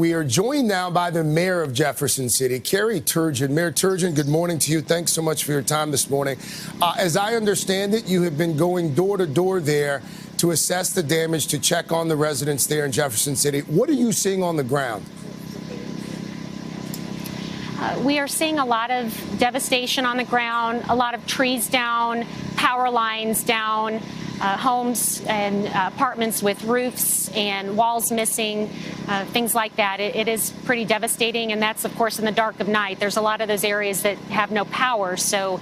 We are joined now by the mayor of Jefferson City, Carrie Tergin. Mayor Tergin, good morning to you. Thanks so much for your time this morning. As I understand it, you have been going door to door there to assess the damage, to check on the residents there in Jefferson City. What are you seeing on the ground? We are seeing a lot of devastation on the ground, a lot of trees down, power lines down, homes and apartments with roofs and walls missing, things like that. It is pretty devastating, and that's, of course, in the dark of night. There's a lot of those areas that have no power, so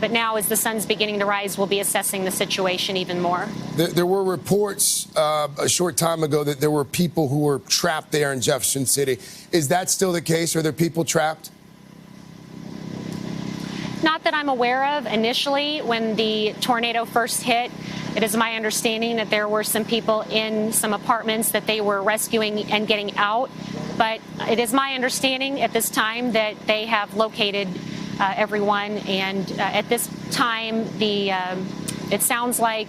but now as the sun's beginning to rise, we'll be assessing the situation even more. There were reports a short time ago that there were people who were trapped there in Jefferson City. Is that still the case? Are there people trapped? Not that I'm aware of. Initially, when the tornado first hit, it is my understanding that there were some people in some apartments that they were rescuing and getting out. But it is my understanding at this time that they have located everyone. And at this time, it sounds like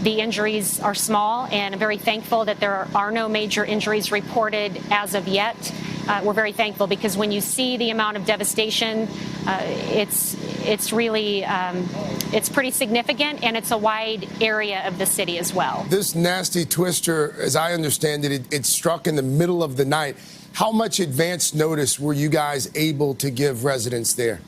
the injuries are small, and I'm very thankful that there are no major injuries reported as of yet. We're very thankful because when you see the amount of devastation, it's really it's pretty significant, and it's a wide area of the city as well. This nasty twister, as I understand it, it struck in the middle of the night. How much advance notice were you guys able to give residents there?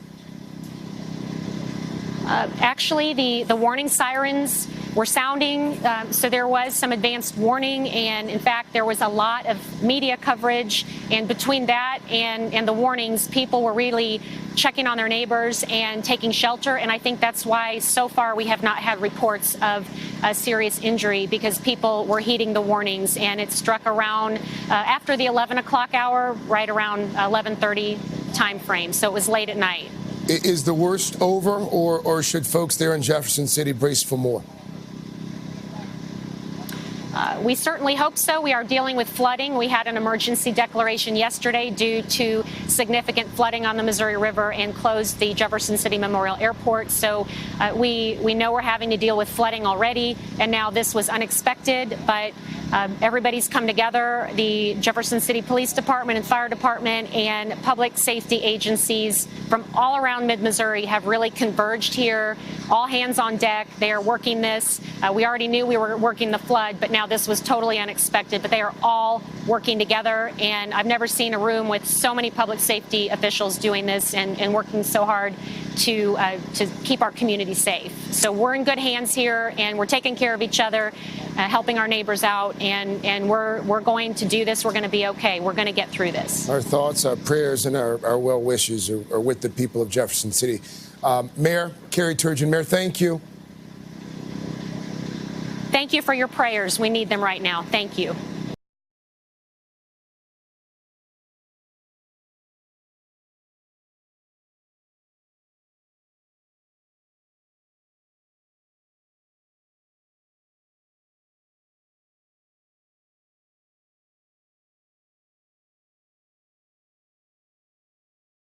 Actually, the warning sirens were sounding, so there was some advanced warning, and in fact, there was a lot of media coverage, and between that and the warnings, people were really checking on their neighbors and taking shelter, and I think that's why so far we have not had reports of a serious injury, because people were heeding the warnings, and it struck around after the 11 o'clock hour, right around 11:30 time frame, so it was late at night. Is the worst over, or should folks there in Jefferson City brace for more? We certainly hope so. We are dealing with flooding. We had an emergency declaration yesterday due to significant flooding on the Missouri River and closed the Jefferson City Memorial Airport. So we know we're having to deal with flooding already, and now this was unexpected, but everybody's come together. The Jefferson City Police Department and Fire Department and public safety agencies from all around mid-Missouri have really converged here. All hands on deck. They are working this. We already knew we were working the flood, but now this was totally unexpected. But they are all working together, and I've never seen a room with so many public safety officials doing this and working so hard to keep our community safe. So we're in good hands here, and we're taking care of each other, helping our neighbors out, and we're going to do this. We're going to be okay. We're going to get through this. Our thoughts, our prayers, and our well wishes are with the people of Jefferson City. Mayor Carrie Tergin, Mayor, thank you. Thank you for your prayers. We need them right now. Thank you.